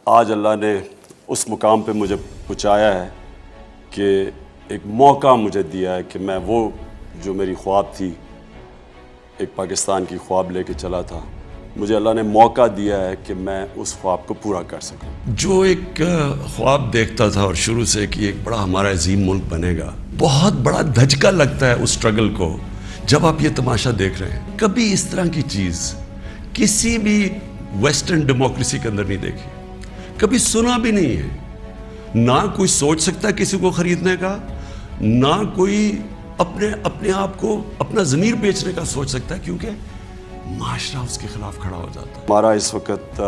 آج اللہ نے اس مقام پہ مجھے پہنچایا ہے کہ ایک موقع مجھے دیا ہے کہ میں وہ جو میری خواب تھی، ایک پاکستان کی خواب لے کے چلا تھا، مجھے اللہ نے موقع دیا ہے کہ میں اس خواب کو پورا کر سکوں۔ جو ایک خواب دیکھتا تھا اور شروع سے کہ ایک بڑا ہمارا عظیم ملک بنے گا، بہت بڑا دھچکا لگتا ہے اس سٹرگل کو جب آپ یہ تماشا دیکھ رہے ہیں۔ کبھی اس طرح کی چیز کسی بھی ویسٹرن ڈیموکریسی کے اندر نہیں دیکھی، کبھی سنا بھی نہیں ہے۔ نہ کوئی سوچ سکتا ہے کسی کو خریدنے کا، نہ کوئی اپنے آپ کو اپنا ضمیر بیچنے کا سوچ سکتا ہے، کیونکہ معاشرہ اس کے خلاف کھڑا ہو جاتا ہے۔ ہمارا اس وقت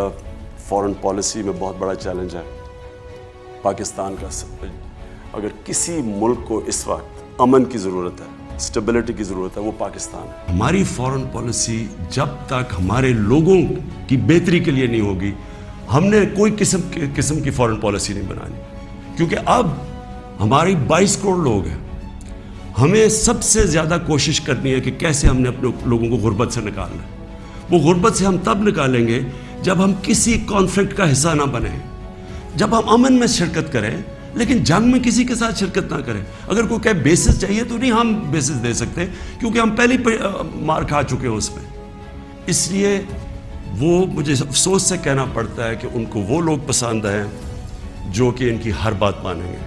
فورن پالیسی میں بہت بڑا چیلنج ہے پاکستان کا۔ اگر کسی ملک کو اس وقت امن کی ضرورت ہے، اسٹیبلٹی کی ضرورت ہے، وہ پاکستان ہے۔ ہماری فورن پالیسی جب تک ہمارے لوگوں کی بہتری کے لیے نہیں ہوگی، ہم نے کوئی قسم کی فورن پالیسی نہیں بنانی، کیونکہ اب ہماری 22 کروڑ لوگ ہیں۔ ہمیں سب سے زیادہ کوشش کرنی ہے کہ کیسے ہم نے اپنے لوگوں کو غربت سے نکالنا ہے۔ وہ غربت سے ہم تب نکالیں گے جب ہم کسی کانفلکٹ کا حصہ نہ بنیں، جب ہم امن میں شرکت کریں لیکن جنگ میں کسی کے ساتھ شرکت نہ کریں۔ اگر کوئی کہے بیسس چاہیے تو نہیں ہم بیسس دے سکتے، کیونکہ ہم پہلے مار کھا چکے ہیں اس میں۔ اس لیے وہ مجھے افسوس سے کہنا پڑتا ہے کہ ان کو وہ لوگ پسند ہیں جو کہ ان کی ہر بات مانیں گے،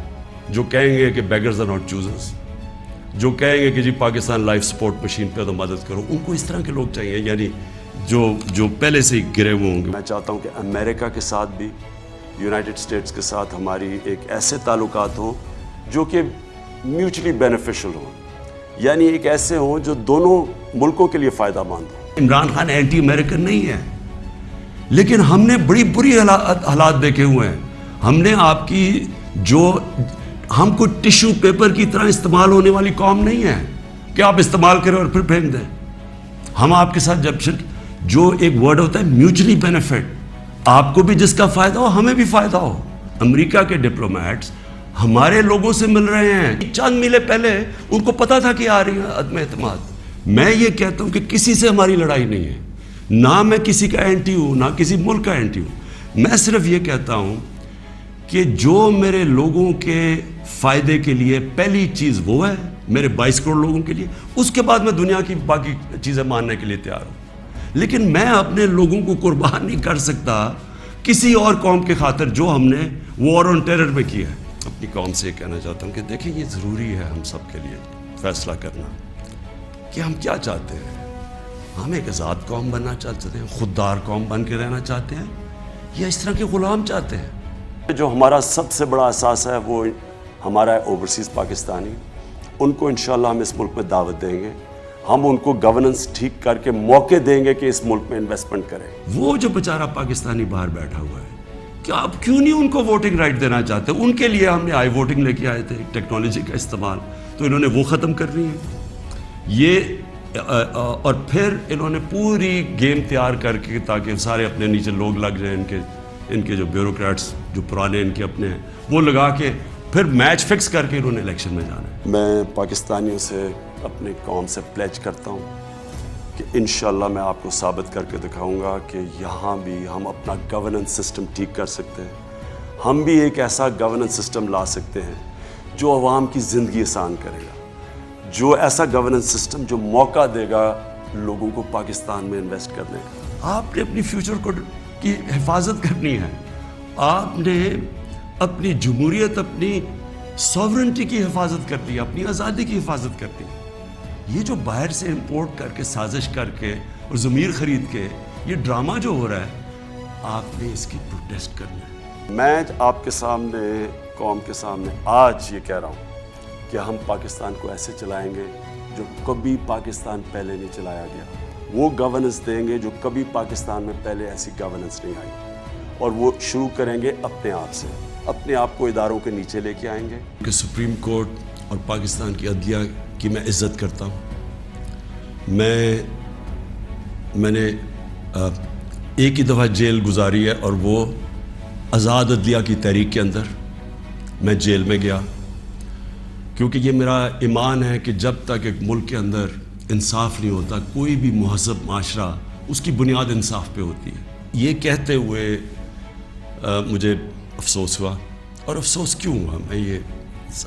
جو کہیں گے کہ بیگرز آر ناٹ چوزرز، جو کہیں گے کہ جی پاکستان لائف سپورٹ مشین پہ تو مدد کرو۔ ان کو اس طرح کے لوگ چاہیے، یعنی جو پہلے سے ہی گرے ہوئے ہوں گے۔ میں چاہتا ہوں کہ امریکہ کے ساتھ بھی، یونائٹڈ اسٹیٹس کے ساتھ ہماری ایک ایسے تعلقات ہوں جو کہ میوچلی بینیفیشل ہوں، یعنی ایک ایسے ہوں جو دونوں ملکوں کے لیے فائدہ مند ہوں۔ عمران خان اینٹی امریکن نہیں ہے، لیکن ہم نے بڑی بری حالات دیکھے ہوئے ہیں۔ ہم نے آپ کی ہم کو ٹیشو پیپر کی طرح استعمال ہونے والی قوم نہیں ہے کہ آپ استعمال کریں اور پھر پھینک دیں۔ ہم آپ کے ساتھ جو ایک ورڈ ہوتا ہے میوچلی بینیفٹ، آپ کو بھی جس کا فائدہ ہو ہمیں بھی فائدہ ہو۔ امریکہ کے ڈپلومیٹس ہمارے لوگوں سے مل رہے ہیں، چند میلے پہلے ان کو پتا تھا کہ آ رہی ہے عدم اعتماد۔ میں یہ کہتا ہوں کہ کسی سے ہماری لڑائی نہیں ہے، نہ میں کسی کا اینٹی ہوں نہ کسی ملک کا اینٹی ہوں۔ میں صرف یہ کہتا ہوں کہ جو میرے لوگوں کے فائدے کے لیے پہلی چیز وہ ہے، میرے 22 کروڑ لوگوں کے لیے، اس کے بعد میں دنیا کی باقی چیزیں ماننے کے لیے تیار ہوں، لیکن میں اپنے لوگوں کو قربان نہیں کر سکتا کسی اور قوم کے خاطر جو ہم نے وار آن ٹیرر میں کیا ہے۔ اپنی قوم سے یہ کہنا چاہتا ہوں کہ دیکھیں یہ ضروری ہے ہم سب کے لیے فیصلہ کرنا کہ ہم کیا چاہتے ہیں۔ ہم ایک آزاد قوم بننا چاہتے ہیں، خوددار قوم بن کے رہنا چاہتے ہیں، یا اس طرح کے غلام چاہتے ہیں؟ جو ہمارا سب سے بڑا احساس ہے وہ ہمارا اوورسیز پاکستانی، ان کو انشاءاللہ ہم اس ملک میں دعوت دیں گے، ہم ان کو گورننس ٹھیک کر کے موقع دیں گے کہ اس ملک میں انویسٹمنٹ کریں۔ وہ جو بیچارہ پاکستانی باہر بیٹھا ہوا ہے، کیا آپ کیوں نہیں ان کو ووٹنگ رائٹ دینا چاہتے؟ ان کے لیے ہم نے آئی ووٹنگ لے کے آئے تھے، ٹیکنالوجی کا استعمال، تو انہوں نے وہ ختم کرنی ہے اور پھر انہوں نے پوری گیم تیار کر کے تاکہ سارے اپنے نیچے لوگ لگ جائیں، ان کے جو بیوروکریٹس جو پرانے ان کے اپنے ہیں وہ لگا کے پھر میچ فکس کر کے انہوں نے الیکشن میں جانا ہے۔ میں پاکستانیوں سے اپنی قوم سے پلیج کرتا ہوں کہ انشاءاللہ میں آپ کو ثابت کر کے دکھاؤں گا کہ یہاں بھی ہم اپنا گورننس سسٹم ٹھیک کر سکتے ہیں، ہم بھی ایک ایسا گورننس سسٹم لا سکتے ہیں جو عوام کی زندگی آسان کرے گا، جو ایسا گورننس سسٹم جو موقع دے گا لوگوں کو پاکستان میں انویسٹ کرنے کا۔ آپ نے اپنی فیوچر کی حفاظت کرنی ہے، آپ نے اپنی جمہوریت، اپنی سوورنٹی کی حفاظت کرنی ہے، اپنی آزادی کی حفاظت کرنی ہے۔ یہ جو باہر سے امپورٹ کر کے سازش کر کے اور ضمیر خرید کے یہ ڈرامہ جو ہو رہا ہے، آپ نے اس کی پروٹیسٹ کرنا ہے۔ میں آپ کے سامنے، قوم کے سامنے آج یہ کہہ رہا ہوں کہ ہم پاکستان کو ایسے چلائیں گے جو کبھی پاکستان پہلے نہیں چلایا گیا، وہ گورننس دیں گے جو کبھی پاکستان میں پہلے ایسی گورننس نہیں آئی، اور وہ شروع کریں گے اپنے آپ سے، اپنے آپ کو اداروں کے نیچے لے کے آئیں گے۔ کہ سپریم کورٹ اور پاکستان کی عدلیہ کی میں عزت کرتا ہوں۔ میں نے ایک ہی دفعہ جیل گزاری ہے، اور وہ آزاد عدلیہ کی تحریک کے اندر میں جیل میں گیا، کیونکہ یہ میرا ایمان ہے کہ جب تک ایک ملک کے اندر انصاف نہیں ہوتا، کوئی بھی مہذب معاشرہ اس کی بنیاد انصاف پہ ہوتی ہے۔ یہ کہتے ہوئے مجھے افسوس ہوا. اور افسوس کیوں ہوا میں یہ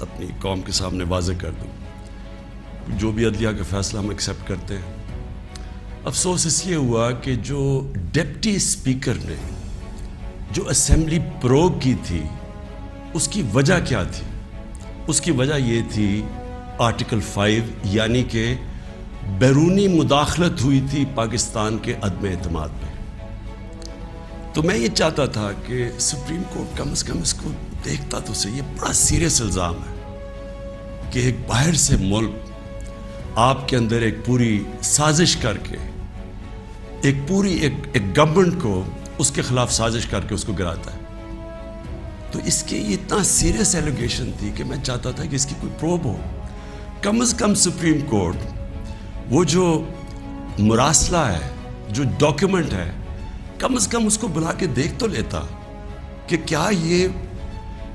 اپنی قوم کے سامنے واضح کر دوں. جو بھی عدلیہ کا فیصلہ ہم ایکسیپٹ کرتے ہیں, افسوس اس لیے ہوا کہ جو ڈپٹی اسپیکر نے جو اسمبلی پروگ کی تھی اس کی وجہ کیا تھی؟ اس کی وجہ یہ تھی آرٹیکل 5, یعنی کہ بیرونی مداخلت ہوئی تھی پاکستان کے عدم اعتماد میں. تو میں یہ چاہتا تھا کہ سپریم کورٹ کم از کم اس کو دیکھتا تو صحیح. یہ بڑا سیریس الزام ہے کہ ایک باہر سے ملک آپ کے اندر ایک پوری سازش کر کے ایک گورنمنٹ کو اس کے خلاف سازش کر کے اس کو گراتا ہے. تو اس کے یہ اتنا سیریس ایلیگیشن تھی کہ میں چاہتا تھا کہ اس کی کوئی پروب ہو. کم از کم سپریم کورٹ وہ جو مراسلہ ہے, جو ڈاکیومنٹ ہے, کم از کم اس کو بلا کے دیکھ تو لیتا کہ کیا یہ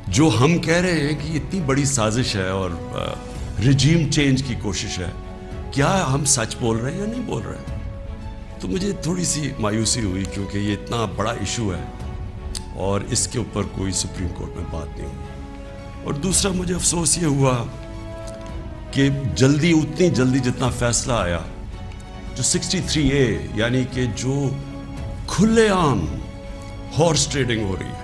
جو ہم کہہ رہے ہیں کہ اتنی بڑی سازش ہے اور رجیم چینج کی کوشش ہے, کیا ہم سچ بول رہے ہیں یا نہیں بول رہے ہیں. تو مجھے تھوڑی سی مایوسی ہوئی کیونکہ یہ اتنا بڑا ایشو ہے اور اس کے اوپر کوئی سپریم کورٹ میں بات نہیں ہوئی. اور دوسرا مجھے افسوس یہ ہوا کہ اتنی جلدی جتنا فیصلہ آیا, جو 63A یعنی کہ جو کھلے عام ہارس ٹریڈنگ ہو رہی ہے,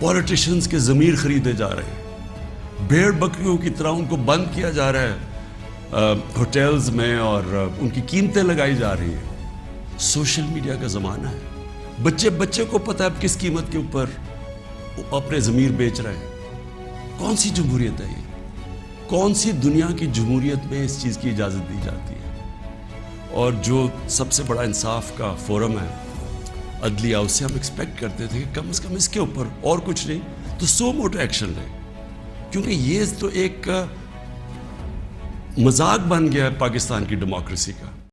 پولیٹیشنز کے ضمیر خریدے جا رہے ہیں, بھیڑ بکریوں کی طرح ان کو بند کیا جا رہا ہے ہوٹلز میں اور ان کی قیمتیں لگائی جا رہی ہیں. سوشل میڈیا کا زمانہ ہے, بچے کو پتہ ہے اب کس قیمت کے اوپر اپنے ضمیر بیچ رہے ہیں. کون سی جمہوریت ہے یہ؟ کون سی دنیا کی جمہوریت میں اس چیز کی اجازت دی جاتی ہے؟ اور جو سب سے بڑا انصاف کا فورم ہے عدلیہ, اس سے ہم ایکسپیکٹ کرتے تھے کہ کم از کم اس کے اوپر اور کچھ نہیں تو سو موٹو ایکشن لیں, کیونکہ یہ تو ایک مذاق بن گیا ہے پاکستان کی ڈیموکریسی کا.